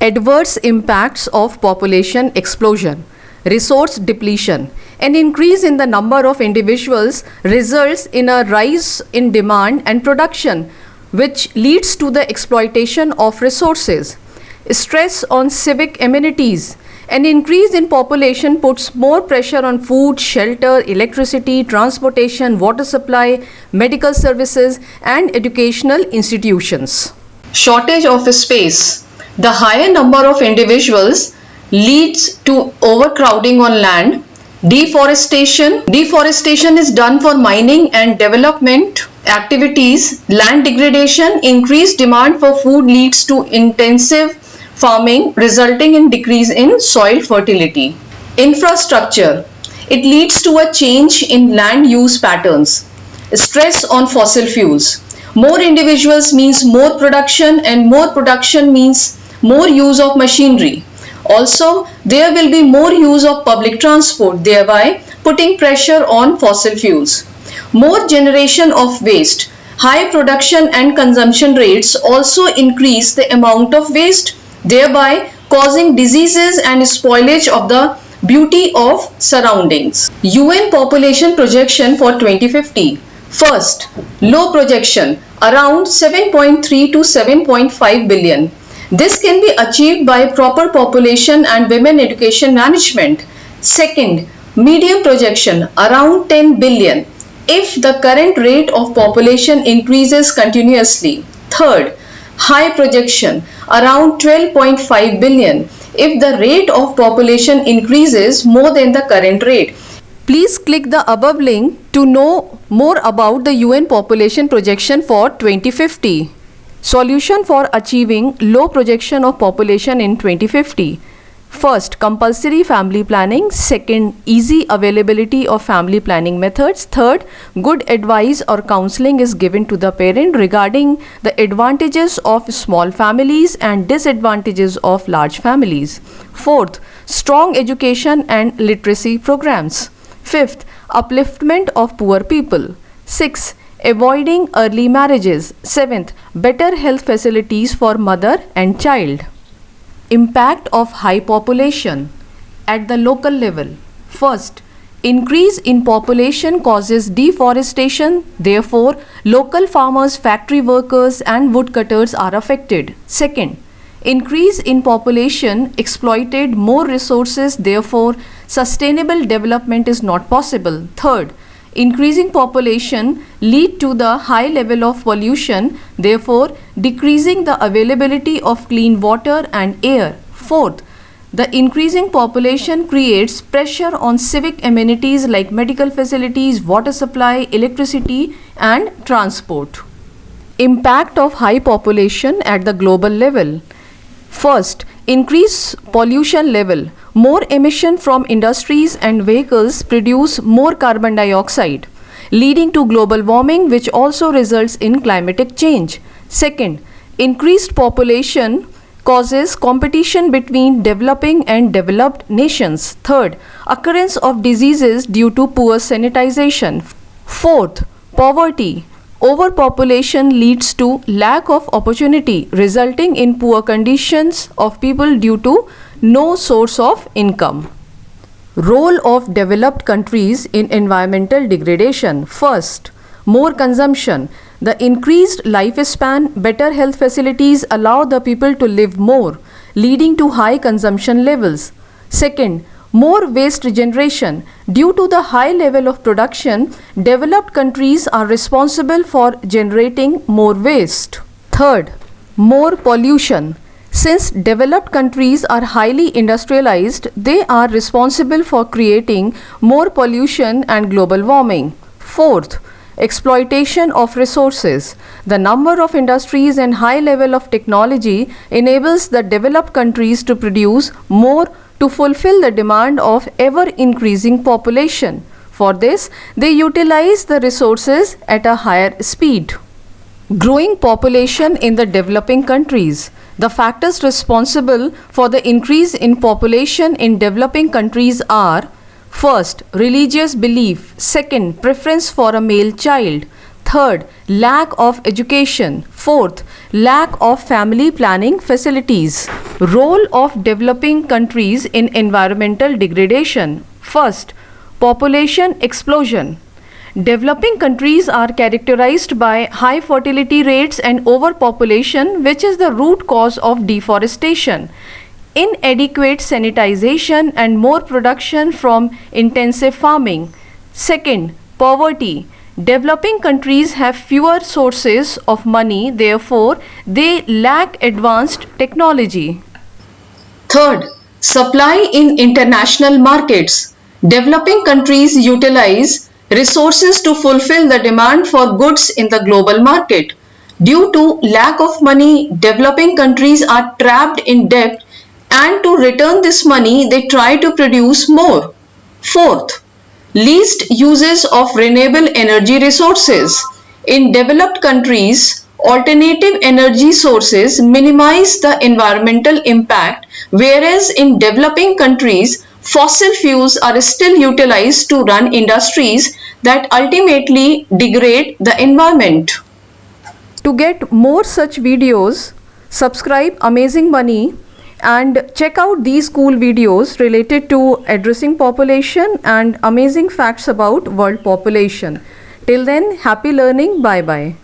Adverse impacts of population explosion, resource depletion. An increase in the number of individuals results in a rise in demand and production, which leads to the exploitation of resources. Stress on civic amenities. An increase in population puts more pressure on food, shelter, electricity, transportation, water supply, medical services, and educational institutions. Shortage of space. The higher number of individuals leads to overcrowding on land. Deforestation. Deforestation is done for mining and development activities. Land degradation. Increased demand for food leads to intensive farming, resulting in decrease in soil fertility. Infrastructure. It leads to a change in land use patterns. Stress on fossil fuels. More individuals means more production, and more production means more use of machinery. Also, there will be more use of public transport, thereby putting pressure on fossil fuels. More generation of waste. High production and consumption rates also increase the amount of waste, thereby causing diseases and spoilage of the beauty of surroundings. UN population projection for 2050. First, low projection around 7.3 to 7.5 billion. This can be achieved by proper population and women education management. Second, medium projection around 10 billion if the current rate of population increases continuously. Third, high projection around 12.5 billion if the rate of population increases more than the current rate. Please click the above link to know more about the UN population projection for 2050. Solution for achieving low projection of population in 2050. First, compulsory family planning. Second, easy availability of family planning methods. Third, good advice or counseling is given to the parent regarding the advantages of small families and disadvantages of large families. Fourth, strong education and literacy programs. Fifth, upliftment of poor people. Sixth, avoiding early marriages. Seventh, better health facilities for mother and child. Impact of high population at the local level. First, increase in population causes deforestation. Therefore, local farmers, factory workers, and woodcutters are affected. Second, increase in population exploited more resources. Therefore, sustainable development is not possible. Third, increasing population lead to the high level of pollution, therefore decreasing the availability of clean water and air. Fourth, the increasing population creates pressure on civic amenities like medical facilities, water supply, electricity, and transport. Impact of high population at the global level. First, increase pollution level. More emission from industries and vehicles produce more carbon dioxide, leading to global warming, which also results in climatic change. Second, increased population causes competition between developing and developed nations. Third, occurrence of diseases due to poor sanitization. Fourth, poverty. Overpopulation leads to lack of opportunity, resulting in poor conditions of people due to no source of income. Role of developed countries in environmental degradation. First, more consumption. The increased lifespan, better health facilities allow the people to live more, leading to high consumption levels. Second, more waste generation. Due to the high level of production, developed countries are responsible for generating more waste. Third, more pollution. Since developed countries are highly industrialized, they are responsible for creating more pollution and global warming. Fourth, exploitation of resources. The number of industries and high level of technology enables the developed countries to produce more to fulfill the demand of ever-increasing population. For this, they utilize the resources at a higher speed. Growing population in the developing countries. The factors responsible for the increase in population in developing countries are: first, religious belief. Second, preference for a male child. Third, lack of education. Fourth, lack of family planning facilities. Role of developing countries in environmental degradation. First, population explosion. Developing countries are characterized by high fertility rates and overpopulation, which is the root cause of deforestation. Inadequate sanitization and more production from intensive farming. Second, poverty. Developing countries have fewer sources of money, therefore, they lack advanced technology. Third, supply in international markets. Developing countries utilize resources to fulfill the demand for goods in the global market. Due to lack of money, developing countries are trapped in debt, and to return this money, they try to produce more. Fourth, least uses of renewable energy resources. In developed countries, alternative energy sources minimize the environmental impact, whereas in developing countries, fossil fuels are still utilized to run industries that ultimately degrade the environment. To get more such videos, subscribe Amazing Money and check out these cool videos related to addressing population and amazing facts about world population. Till then, happy learning. Bye bye.